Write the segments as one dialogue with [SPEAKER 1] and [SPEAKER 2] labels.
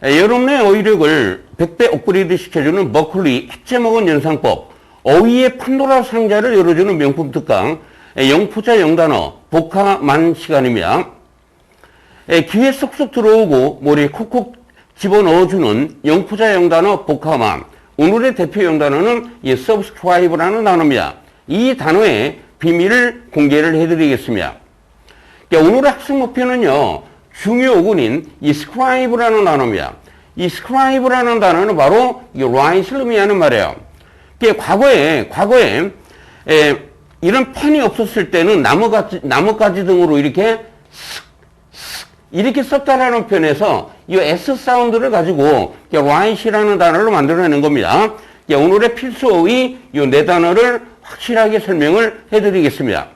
[SPEAKER 1] 여러분의 어휘력을 100배 업그레이드 시켜주는 머클리 해체먹은 연상법, 어휘의 판도라 상자를 열어주는 명품 특강, 영포자 영단어 복화만 시간입니다. 귀에 쏙쏙 들어오고 머리에 콕콕 집어넣어주는 영포자 영단어 복화만. 오늘의 대표 영단어는 이 subscribe라는 단어입니다. 이 단어의 비밀을 공개를 해드리겠습니다. 오늘의 학습 목표는요, 중요 어근인 이 scribe라는 단어입니다. 이 scribe라는 단어는 바로 이 write를 의미하는 말이에요. 과거에 이런 펜이 없었을 때는 나뭇가지 등으로 이렇게 썼다라는 편에서 이 S 사운드를 가지고 write이라는 단어를 만들어내는 겁니다. 오늘의 필수어의 이 네 단어를 확실하게 설명을 해드리겠습니다.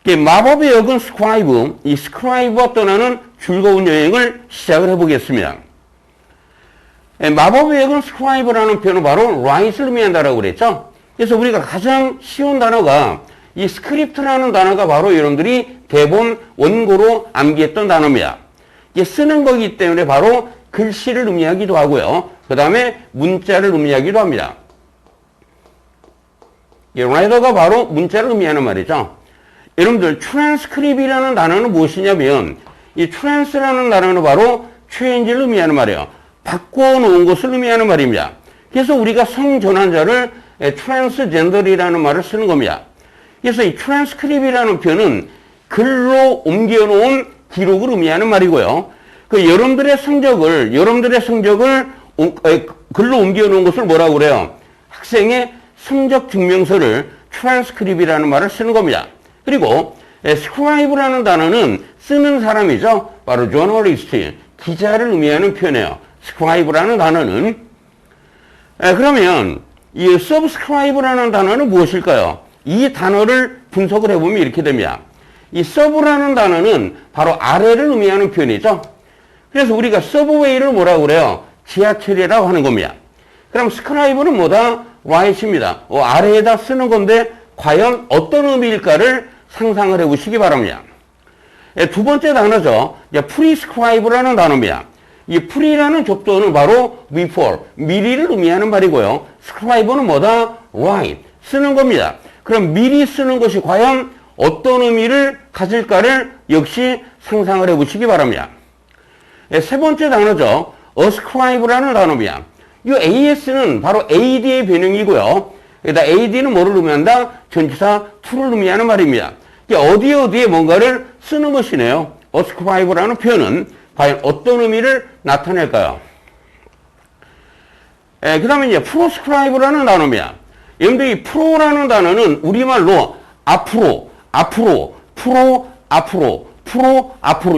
[SPEAKER 1] 마법의 역은 scribe, 이 scribe와 떠나는 즐거운 여행을 시작을 해보겠습니다. 마법의 역은 scribe라는 표현은 바로 write를 의미한다라고 그랬죠. 그래서 우리가 가장 쉬운 단어가 이 스크립트라는 단어가 바로 여러분들이 대본 원고로 암기했던 단어입니다. 이게 쓰는 거기 때문에 바로 글씨를 의미하기도 하고요. 그 다음에 문자를 의미하기도 합니다. 이 라이더가 바로 문자를 의미하는 말이죠. 여러분들 트랜스크립이라는 단어는 무엇이냐면 이 트랜스라는 단어는 바로 체인지를 의미하는 말이에요. 바꿔놓은 것을 의미하는 말입니다. 그래서 우리가 성전환자를 트랜스젠더리라는 말을 쓰는 겁니다. 그래서 이 트랜스크립이라는 표현은 글로 옮겨놓은 기록을 의미하는 말이고요. 여러분들의 성적을 글로 옮겨놓은 것을 뭐라고 그래요? 학생의 성적 증명서를 트랜스크립이라는 말을 쓰는 겁니다. 그리고 스크라이브라는 단어는 쓰는 사람이죠. 바로 저널리스트, 기자를 의미하는 표현이에요. 스크라이브라는 단어는. 그러면 이 서브스크라이브라는 단어는 무엇일까요? 이 단어를 분석을 해보면 이렇게 됩니다. 이 서브라는 단어는 바로 아래를 의미하는 표현이죠. 그래서 우리가 서브웨이를 뭐라고 그래요? 지하철이라고 하는 겁니다. 그럼 스크라이브는 뭐다? write입니다. 아래에다 쓰는 건데 과연 어떤 의미일까를 상상을 해보시기 바랍니다. 두 번째 단어죠. 프리스크라이브라는 단어입니다. 이 프리라는 접두어는 바로 before, 미리를 의미하는 말이고요. 스크라이브는 뭐다? write, 쓰는 겁니다. 그럼 미리 쓰는 것이 과연 어떤 의미를 가질까를 역시 상상을 해보시기 바랍니다. 세 번째 단어죠. ascribe라는 단어입니다. 이 as는 바로 ad의 변형이고요. 여기다 ad는 뭐를 의미한다? 전치사 to를 의미하는 말입니다. 어디에 뭔가를 쓰는 것이네요. ascribe라는 표현은 과연 어떤 의미를 나타낼까요? 그 다음에 이제 proscribe라는 단어입니다. 여러분들 이 프로라는 단어는 우리말로 앞으로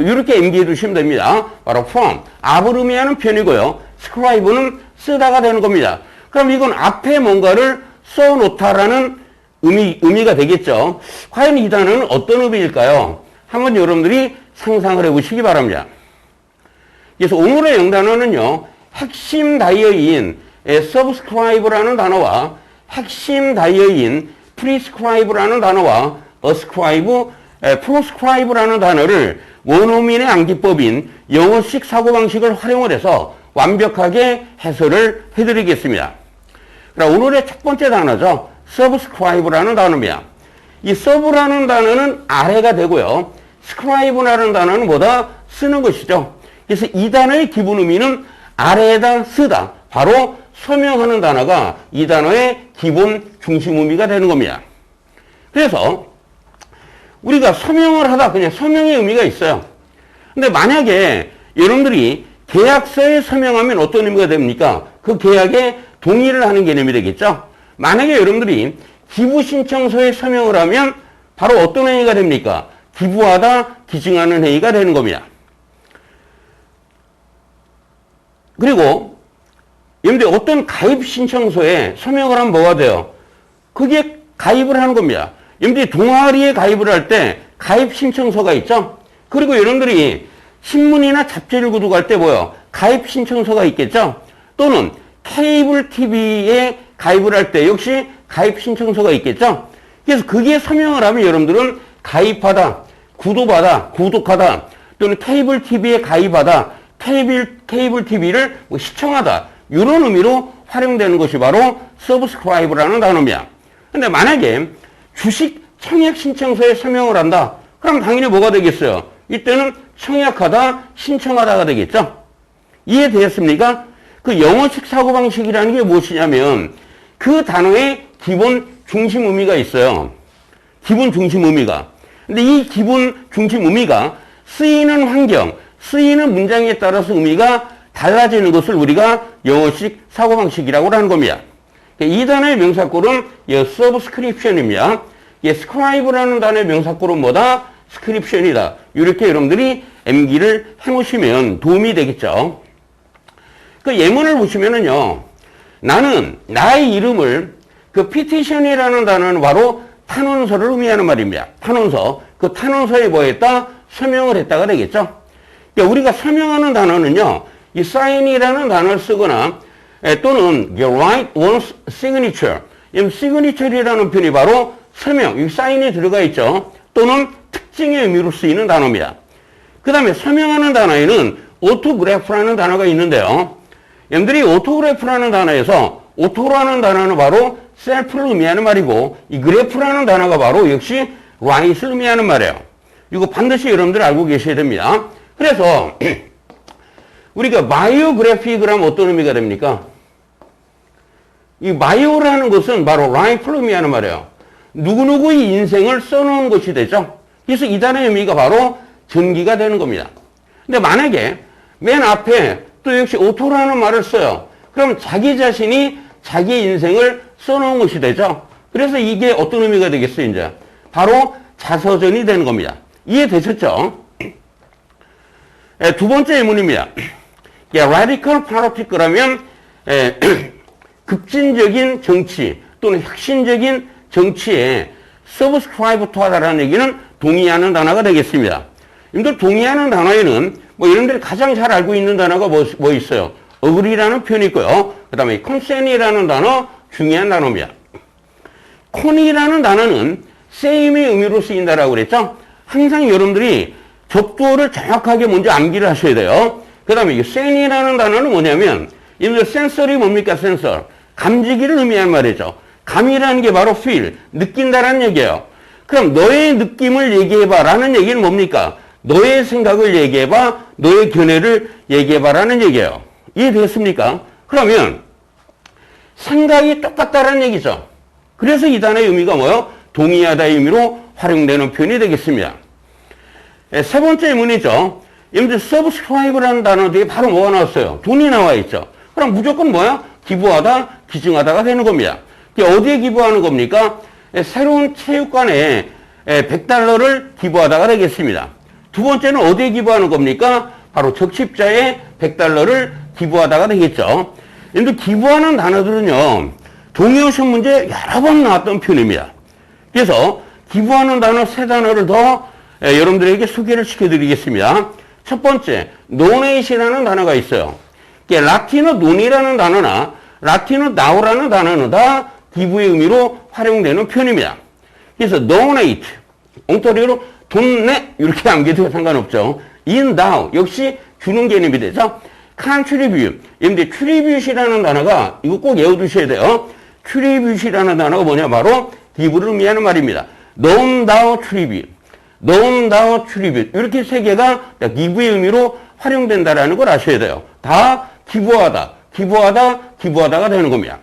[SPEAKER 1] 이렇게 암기해 두시면 됩니다. 바로 from, 앞을 의미하는 표현이고요. scribe는 쓰다가 되는 겁니다. 그럼 이건 앞에 뭔가를 써놓다라는 의미가 되겠죠. 과연 이 단어는 어떤 의미일까요? 한번 여러분들이 상상을 해보시기 바랍니다. 그래서 오늘의 영단어는요, 핵심 다이어인 subscribe라는 단어와 핵심 다이어인 prescribe라는 단어와 ascribe, proscribe라는 단어를 원어민의 암기법인 영어식 사고방식을 활용을 해서 완벽하게 해설을 해드리겠습니다. 그럼 오늘의 첫 번째 단어죠. subscribe라는 단어입니다. 이 sub라는 단어는 아래가 되고요. scribe라는 단어는 뭐다? 쓰는 것이죠. 그래서 이 단어의 기본 의미는 아래에다 쓰다. 바로 서명하는 단어가 이 단어의 기본 중심 의미가 되는 겁니다. 그래서 우리가 서명을 하다 그냥 서명의 의미가 있어요. 근데 만약에 여러분들이 계약서에 서명하면 어떤 의미가 됩니까? 그 계약에 동의를 하는 개념이 되겠죠? 만약에 여러분들이 기부신청서에 서명을 하면 바로 어떤 행위가 됩니까? 기부하다, 기증하는 행위가 되는 겁니다. 그리고 여러분들 어떤 가입신청서에 서명을 하면 뭐가 돼요? 그게 가입을 하는 겁니다. 여러분들이 동아리에 가입을 할 때 가입신청서가 있죠? 그리고 여러분들이 신문이나 잡지를 구독할 때 뭐요? 가입신청서가 있겠죠? 또는 케이블 TV에 가입을 할 때 역시 가입신청서가 있겠죠? 그래서 거기에 서명을 하면 여러분들은 가입하다, 구독하다 또는 케이블 TV에 가입하다 케이블 TV를 뭐 시청하다 이런 의미로 활용되는 것이 바로 subscribe라는 단어입니다. 근데 만약에 주식 청약 신청서에 서명을 한다. 그럼 당연히 뭐가 되겠어요? 이때는 청약하다, 신청하다가 되겠죠? 이해되었습니까? 그 영어식 사고방식이라는 게 무엇이냐면 그 단어의 기본 중심 의미가 있어요. 기본 중심 의미가. 근데 이 기본 중심 의미가 쓰이는 환경, 쓰이는 문장에 따라서 의미가 달라지는 것을 우리가 영어식 사고방식이라고 하는 겁니다. 이 단어의 명사꼴은 subscription입니다. scribe라는 단어의 명사꼴은 뭐다? scription이다. 이렇게 여러분들이 암기를 해놓으시면 도움이 되겠죠. 그 예문을 보시면은요, 나는 나의 이름을 그 petition이라는 단어는 바로 탄원서를 의미하는 말입니다. 탄원서. 그 탄원서에 뭐 했다? 서명을 했다가 되겠죠. 그러니까 우리가 서명하는 단어는요, 이 sign이라는 단어를 쓰거나 또는 write one's signature. 이 signature이라는 표현이 바로 서명, 이 sign이 들어가 있죠. 또는 특징의 의미로 쓰이는 단어입니다. 그 다음에 서명하는 단어에는 autograph라는 단어가 있는데요. 여러분들이 autograph라는 단어에서 auto라는 단어는 바로 self를 의미하는 말이고 이 graph라는 단어가 바로 역시 write를 의미하는 말이에요. 이거 반드시 여러분들 알고 계셔야 됩니다. 그래서 우리가 바이오그래픽을 하면 어떤 의미가 됩니까? 이 바이오라는 것은 바로 life를 의미하는 말이에요. 누구누구의 인생을 써놓은 것이 되죠. 그래서 이 단어의 의미가 바로 전기가 되는 겁니다. 근데 만약에 맨 앞에 또 역시 오토라는 말을 써요. 그럼 자기 자신이 자기 인생을 써놓은 것이 되죠. 그래서 이게 어떤 의미가 되겠어요, 이제? 바로 자서전이 되는 겁니다. 이해되셨죠? 두 번째 예문입니다. radical politic라면 급진적인 정치 또는 혁신적인 정치에 subscribe to 하다라는 얘기는 동의하는 단어가 되겠습니다. 여러분들 동의하는 단어에는 뭐 여러분들이 가장 잘 알고 있는 단어가 뭐 있어요? agree라는 표현이 있고요. 그 다음에 consent이라는 단어 중요한 단어입니다. con이라는 단어는 same의 의미로 쓰인다라고 그랬죠? 항상 여러분들이 접두어를 정확하게 먼저 암기를 하셔야 돼요. 그 다음에 이 sen이라는 단어는 뭐냐면 여러분들 sensor이 뭡니까? sensor. 감지기를 의미하는 말이죠. 감이라는 게 바로 feel, 느낀다라는 얘기예요. 그럼 너의 느낌을 얘기해봐 라는 얘기는 뭡니까? 너의 생각을 얘기해봐, 너의 견해를 얘기해봐 라는 얘기예요. 이해되셨습니까? 그러면 생각이 똑같다라는 얘기죠. 그래서 이 단어의 의미가 뭐예요? 동의하다의 의미로 활용되는 표현이 되겠습니다. 세 번째 문이죠. 여러분들 subscribe라는 단어 뒤에 바로 뭐가 나왔어요? 돈이 나와 있죠. 그럼 무조건 뭐야? 기부하다, 기증하다가 되는 겁니다. 어디에 기부하는 겁니까? 새로운 체육관에 100달러를 기부하다가 되겠습니다. 두 번째는 어디에 기부하는 겁니까? 바로 적십자에 100달러를 기부하다가 되겠죠. 근데 기부하는 단어들은요, 동의어식 문제 여러 번 나왔던 표현입니다. 그래서 기부하는 단어 세 단어를 더 여러분들에게 소개를 시켜드리겠습니다. 첫 번째, donate이라는 단어가 있어요. 라틴어 논이라는 단어나 라틴어 나오라는 단어는 다 기부의 의미로 활용되는 표현입니다. 그래서 donate, 엉터리로 돈 내 이렇게 암기해도 상관없죠. endow 역시 주는 개념이 되죠. contribute, 여러분들 contribute이라는 단어가 이거 꼭 외워두셔야 돼요. contribute이라는 단어가 뭐냐? 바로 기부를 의미하는 말입니다. dondow tribute, dondow tribute 이렇게 세 개가 기부의 의미로 활용된다라는 걸 아셔야 돼요. 다 기부하다, 기부하다, 기부하다가 되는 겁니다.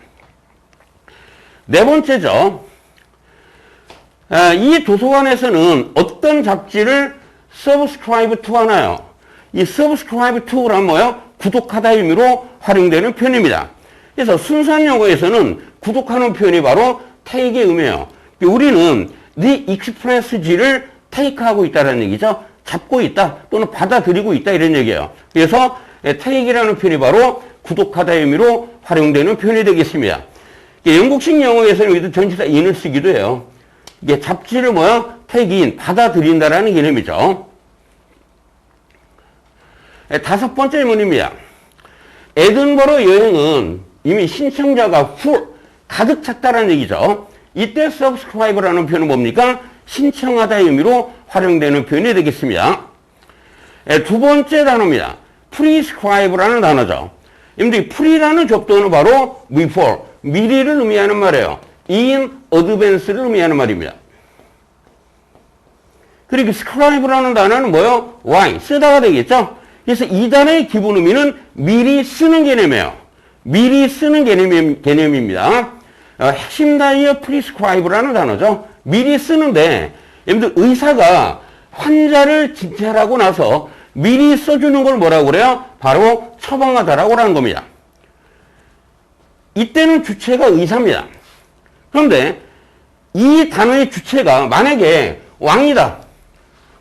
[SPEAKER 1] 네 번째죠. 이 도서관에서는 어떤 잡지를 subscribe to 하나요? 이 subscribe to란 뭐예요? 구독하다의 의미로 활용되는 표현입니다. 그래서 순수한 영어에서는 구독하는 표현이 바로 take의 의미예요. 우리는 the expressG를 take하고 있다는 얘기죠. 잡고 있다 또는 받아들이고 있다 이런 얘기예요. 그래서 take이라는 표현이 바로 구독하다의 의미로 활용되는 표현이 되겠습니다. 영국식 영어에서는 여기도 전치사 in을 쓰기도 해요. 이게 잡지를 뭐야? take in, 받아들인다라는 개념이죠. 다섯 번째 문입니다. 에든버러 여행은 이미 신청자가 가득 찼다라는 얘기죠. 이때 subscribe라는 표현은 뭡니까? 신청하다의 의미로 활용되는 표현이 되겠습니다. 두 번째 단어입니다. prescribe라는 단어죠. 여러분들 pre라는 접두어는 바로 before, 미리를 의미하는 말이에요. in advance를 의미하는 말입니다. 그리고 scribe라는 단어는 뭐요? why, 쓰다가 되겠죠? 그래서 이 단어의 기본 의미는 미리 쓰는 개념이에요. 미리 쓰는 개념입니다. 핵심 단위의 prescribe라는 단어죠. 미리 쓰는데, 여러분들 의사가 환자를 진찰하고 나서 미리 써주는 걸 뭐라고 그래요? 바로 처방하다라고 하는 겁니다. 이때는 주체가 의사입니다. 그런데 이 단어의 주체가 만약에 왕이다.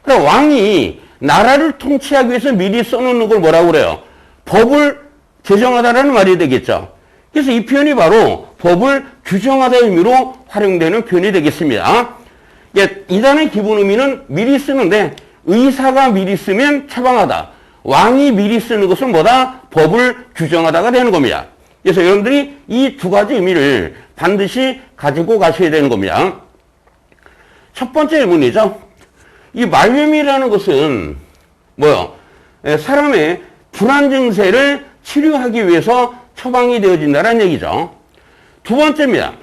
[SPEAKER 1] 그럼 왕이 나라를 통치하기 위해서 미리 써놓는 걸 뭐라고 그래요? 법을 제정하다라는 말이 되겠죠. 그래서 이 표현이 바로 법을 규정하다의 의미로 활용되는 표현이 되겠습니다. 이 단어의 기본 의미는 미리 쓰는데 의사가 미리 쓰면 처방하다. 왕이 미리 쓰는 것은 뭐다? 법을 규정하다가 되는 겁니다. 그래서 여러분들이 이 두 가지 의미를 반드시 가지고 가셔야 되는 겁니다. 첫 번째 의문이죠. 이 말염이라는 것은 뭐요? 사람의 불안 증세를 치료하기 위해서 처방이 되어진다는 얘기죠. 두 번째입니다.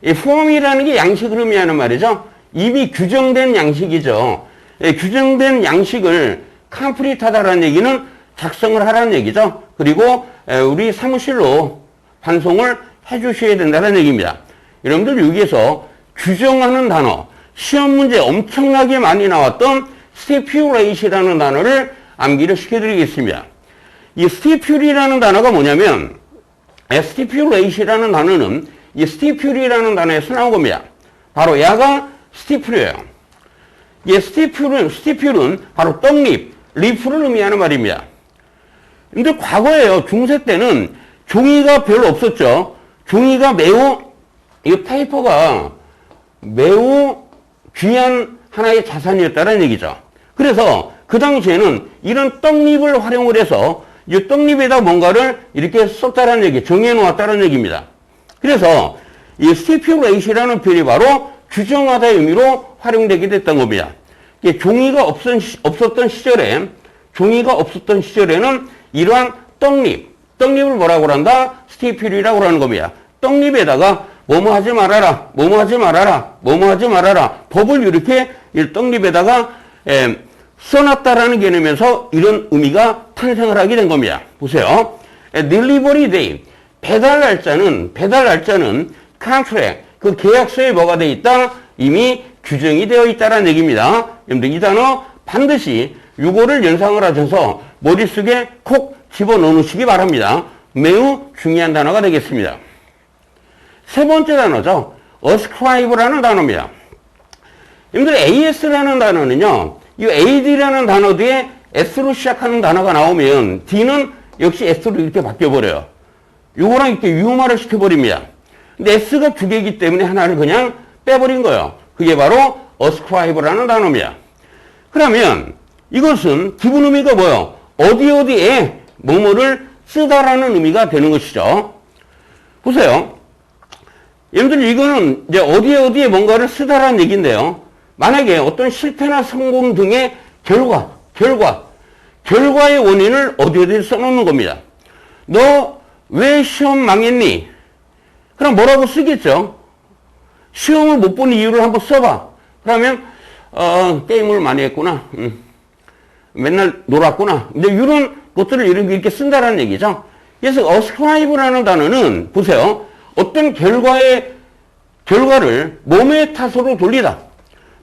[SPEAKER 1] 이 form이라는 게 양식을 의미하는 말이죠. 이미 규정된 양식이죠. 규정된 양식을 컴플리트하다라는 얘기는 작성을 하라는 얘기죠. 그리고 우리 사무실로 반송을 해주셔야 된다는 얘기입니다. 여러분들 여기에서 규정하는 단어, 시험 문제 엄청나게 많이 나왔던 stipulate이라는 단어를 암기를 시켜드리겠습니다. 이 stipulate이라는 단어가 뭐냐면 stipulate이라는 단어는 이 stipulate이라는 단어에서 나온 겁니다. 바로 야가 stipul이에요. 이 stipul은 바로 떡잎, leaf를 의미하는 말입니다. 근데 과거에요. 중세 때는 종이가 별로 없었죠. 종이가 매우, 이 페이퍼가 매우 귀한 하나의 자산이었다는 얘기죠. 그래서 그 당시에는 이런 떡잎을 활용을 해서 이 떡잎에다 뭔가를 이렇게 썼다는 얘기, 정해 놓았다는 얘기입니다. 그래서 이 stipulate이라는 표현이 바로 규정하다의 의미로 활용되게 됐던 겁니다. 종이가 없었던 시절에는 이러한 떡잎을 뭐라고 한다? stipulate이라고 하는 겁니다. 떡잎에다가 뭐뭐 하지 말아라, 뭐뭐 하지 말아라, 뭐뭐 하지 말아라. 법을 이렇게 떡잎에다가 써놨다라는 개념에서 이런 의미가 탄생을 하게 된 겁니다. 보세요. delivery day. 배달 날짜는 contract. 그 계약서에 뭐가 돼 있다? 이미 규정이 되어 있다는 얘기입니다. 여러분들 이 단어 반드시 요거를 연상을 하셔서 머릿속에 콕 집어넣으시기 바랍니다. 매우 중요한 단어가 되겠습니다. 세 번째 단어죠. ascribe라는 단어입니다. 여러분들 AS라는 단어는요. 이 AD라는 단어 뒤에 S로 시작하는 단어가 나오면 D는 역시 S로 이렇게 바뀌어버려요. 요거랑 이렇게 유화를 시켜버립니다. 근데 S가 두 개이기 때문에 하나를 그냥 빼버린 거예요. 그게 바로 ascribe라는 단어입니다. 그러면 이것은 기본 의미가 뭐예요? 어디에 뭐뭐를 쓰다라는 의미가 되는 것이죠. 보세요. 여러분들 이거는 이제 어디에 뭔가를 쓰다라는 얘기인데요. 만약에 어떤 실패나 성공 등의 결과의 원인을 어디에 써놓는 겁니다. 너 왜 시험 망했니? 그럼 뭐라고 쓰겠죠? 시험을 못 본 이유를 한번 써봐. 그러면 게임을 많이 했구나. 맨날 놀았구나. 이제 이런 것들을 이렇게 쓴다라는 얘기죠. 그래서 ascribe라는 단어는 보세요. 어떤 결과를 몸의 탓으로 돌리다.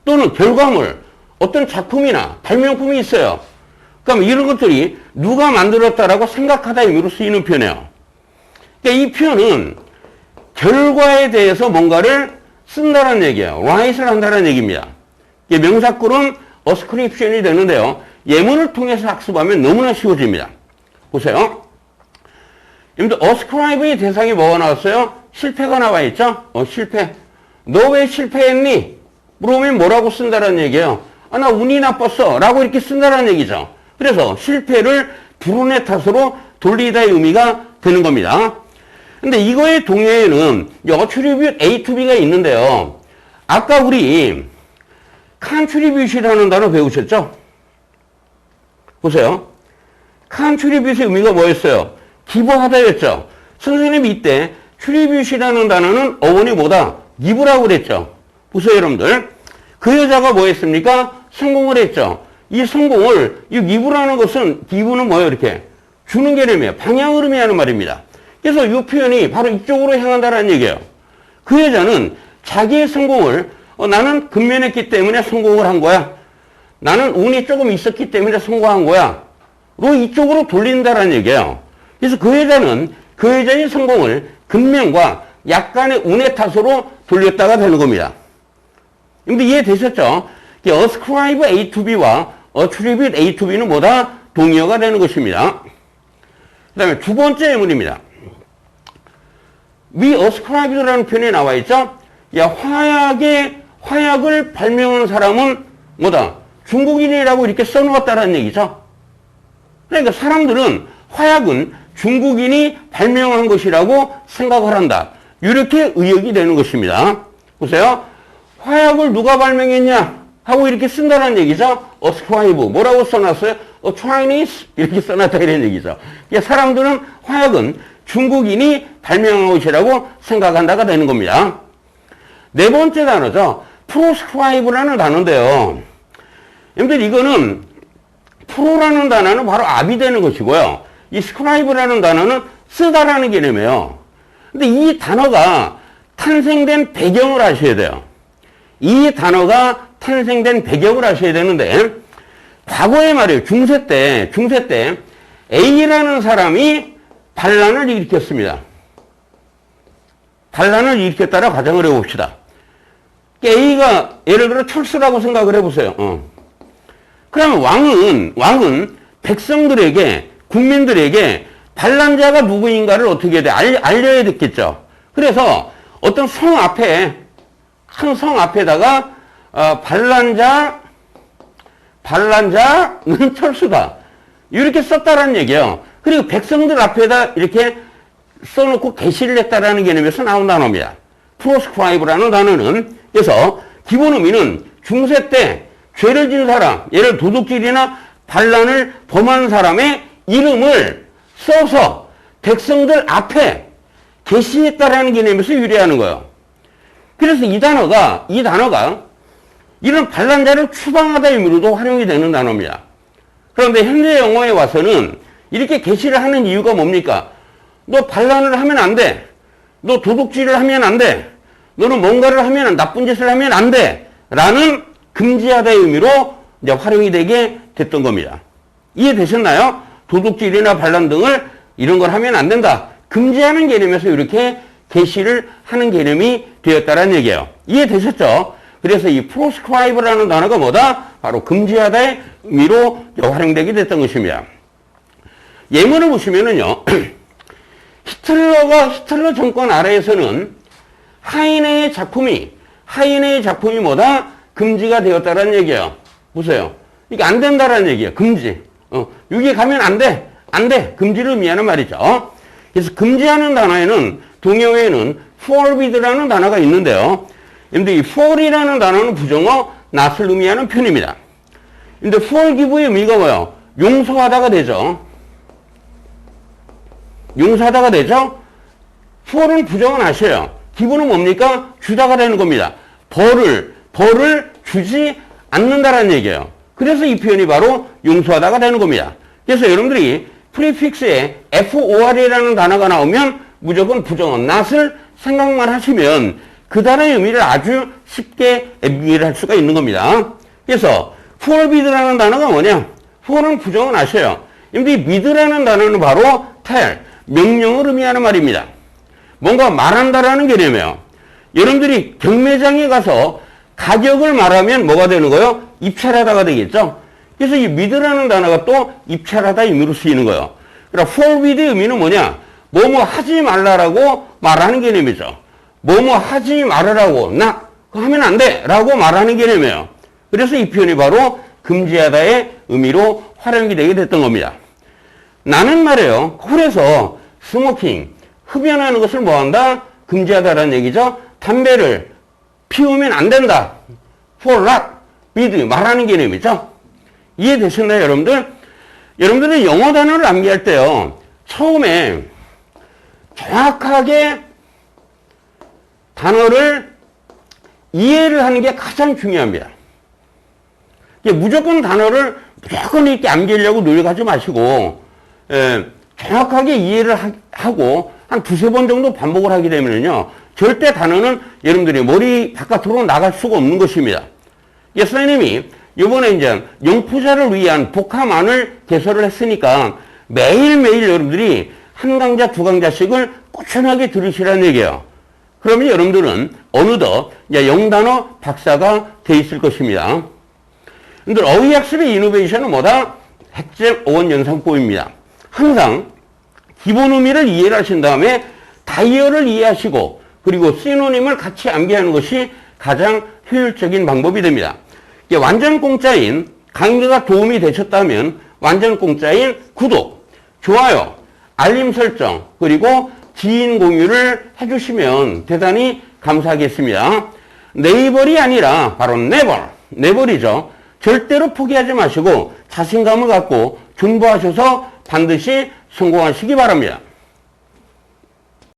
[SPEAKER 1] 또는 결과물, 어떤 작품이나 발명품이 있어요. 그럼 이런 것들이 누가 만들었다라고 생각하다 의미로 쓰이는 표현이에요. 그러니까 이 표현은 결과에 대해서 뭔가를 쓴다는 얘기예요. write를 한다는 얘기입니다. 명사구는 ascription이 되는데요. 예문을 통해서 학습하면 너무나 쉬워집니다. 보세요. 여러분들 ascribe의 대상이 뭐가 나왔어요? 실패가 나와 있죠? 실패. 너 왜 실패했니? 물어보면 뭐라고 쓴다는 얘기예요. 나 운이 나빴어. 라고 이렇게 쓴다는 얘기죠. 그래서 실패를 불운의 탓으로 돌리다의 의미가 되는 겁니다. 근데 이거의 동의어에는 attribute A to B가 있는데요. 아까 우리 contribute이라는 단어 배우셨죠? 보세요. contribute의 의미가 뭐였어요? 기부하다였죠. 선생님이 이때 contribute이라는 단어는 어원이 뭐다? give라고 그랬죠. 보세요, 여러분들. 그 여자가 뭐 했습니까? 성공을 했죠. 이 성공을, 이 give라는 것은, give는 뭐예요? 이렇게 주는 개념이에요. 방향을 의미하는 말입니다. 그래서 이 표현이 바로 이쪽으로 향한다는 얘기예요. 그 여자는 자기의 성공을 나는 근면했기 때문에 성공을 한 거야. 나는 운이 조금 있었기 때문에 성공한 거야. 로 이쪽으로 돌린다는 얘기예요. 그래서 그 여자는 그 여자의 성공을 근면과 약간의 운의 탓으로 돌렸다가 되는 겁니다. 근데 이해되셨죠? ascribe A to B와 attribute A to B는 뭐다? 동의어가 되는 것입니다. 그 다음에 두 번째 예문입니다. We ascribed라는 표현이 나와 있죠? 화약을 발명한 사람은 뭐다? 중국인이라고 이렇게 써놓았다는 얘기죠. 그러니까 사람들은 화약은 중국인이 발명한 것이라고 생각을 한다. 이렇게 의역이 되는 것입니다. 보세요. 화약을 누가 발명했냐? 하고 이렇게 쓴다는 얘기죠. ascribe. 뭐라고 써놨어요? Chinese. 이렇게 써놨다 이런 얘기죠. 그러니까 사람들은 화약은 중국인이 발명한 것이라고 생각한다가 되는 겁니다. 네 번째 단어죠. proscribe라는 단어인데요. 여러분들 이거는 프로라는 단어는 바로 압이 되는 것이고요. 이 scribe라는 단어는 쓰다라는 개념이에요. 근데 이 단어가 탄생된 배경을 아셔야 돼요. 이 단어가 탄생된 배경을 아셔야 되는데 과거에 말이에요. 중세 때 A라는 사람이 반란을 일으켰습니다. 반란을 일으켰다라 가정을 해봅시다. A가 예를 들어 철수라고 생각을 해보세요. 그러면 왕은 백성들에게 국민들에게 반란자가 누구인가를 어떻게 해야 돼? 알려야 됐겠죠. 그래서 어떤 성 앞에 큰 성 앞에다가 반란자는 철수다. 이렇게 썼다라는 얘기예요. 그리고 백성들 앞에다 이렇게 써놓고 게시를 했다라는 개념에서 나온 단어입니다. proscribe라는 단어는 그래서 기본 의미는 중세 때 죄를 진 사람, 예를 도둑질이나 반란을 범한 사람의 이름을 써서 백성들 앞에 게시했다라는 개념에서 유래하는 거예요. 그래서 이 단어가 이런 반란자를 추방하다 의미로도 활용이 되는 단어입니다. 그런데 현재 영어에 와서는 이렇게 게시를 하는 이유가 뭡니까? 너 반란을 하면 안 돼. 너 도둑질을 하면 안 돼. 너는 뭔가를 하면 나쁜 짓을 하면 안 돼. 라는 금지하다의 의미로 이제 활용이 되게 됐던 겁니다. 이해되셨나요? 도둑질이나 반란 등을 이런 걸 하면 안 된다. 금지하는 개념에서 이렇게 게시를 하는 개념이 되었다는 얘기예요. 이해되셨죠? 그래서 이 proscribe라는 단어가 뭐다? 바로 금지하다의 의미로 활용되게 됐던 것입니다. 예문을 보시면은요, 히틀러 정권 아래에서는 하이네의 작품이 뭐다? 금지가 되었다는 얘기예요. 보세요. 이게 안 된다라는 얘기예요. 금지. 여기 가면 안 돼. 금지를 의미하는 말이죠. 그래서 금지하는 단어에는, 동의어에는 forbid라는 단어가 있는데요. 근데 이 for이라는 단어는 부정어, not을 의미하는 표현입니다. 근데 forgive의 의미가 뭐예요? 용서하다가 되죠. for은 부정은 아셔요. 기본은 뭡니까? 주다가 되는 겁니다. 벌을 주지 않는다라는 얘기예요. 그래서 이 표현이 바로 용서하다가 되는 겁니다. 그래서 여러분들이 프리픽스에 for이라는 단어가 나오면 무조건 부정어, not을 생각만 하시면 그 단어의 의미를 아주 쉽게 앰비게이트 할 수가 있는 겁니다. 그래서 forbid라는 단어가 뭐냐? for는 부정은 아셔요. 근데 이 bid라는 단어는 바로 tell, 명령을 의미하는 말입니다. 뭔가 말한다라는 개념이에요. 여러분들이 경매장에 가서 가격을 말하면 뭐가 되는 거예요? 입찰하다가 되겠죠? 그래서 이 bid라는 단어가 또 입찰하다 의미로 쓰이는 거예요. 그러니까 forbid의 의미는 뭐냐? 뭐뭐 하지 말라라고 말하는 개념이죠. 뭐뭐 하지 말으라고, 나 그거 하면 안 돼 라고 말하는 개념이에요. 그래서 이 표현이 바로 금지하다의 의미로 활용이 되게 됐던 겁니다. 나는 말이에요, 홀에서 스모킹, 흡연하는 것을 뭐한다? 금지하다라는 얘기죠. 담배를 피우면 안 된다. for not, bid, 말하는 개념이죠. 이해되셨나요, 여러분들? 여러분들이 영어 단어를 암기할 때요, 처음에 정확하게 단어를 이해를 하는 게 가장 중요합니다. 무조건 단어를 무조건 이렇게 암기하려고 노력하지 마시고, 정확하게 이해를 하고 한 두세 번 정도 반복을 하게 되면요, 절대 단어는 여러분들이 머리 바깥으로 나갈 수가 없는 것입니다. 선생님이 이번에 이제 영포자를 위한 복합안을 개설을 했으니까 매일매일 여러분들이 한 강좌, 두 강좌씩을 꾸준하게 들으시라는 얘기예요. 그러면 여러분들은 어느덧 이제 영단어 박사가 돼 있을 것입니다. 근데 어휘학습의 이노베이션은 뭐다? 핵심 어원 연상법입니다. 항상 기본 의미를 이해를 하신 다음에 다이어를 이해하시고 그리고 시노님을 같이 암기하는 것이 가장 효율적인 방법이 됩니다. 완전 공짜인 강의가 도움이 되셨다면 완전 공짜인 구독, 좋아요, 알림 설정, 그리고 지인 공유를 해주시면 대단히 감사하겠습니다. 네이버이 아니라 바로 네버이죠. 절대로 포기하지 마시고 자신감을 갖고 존버하셔서 반드시 성공하시기 바랍니다.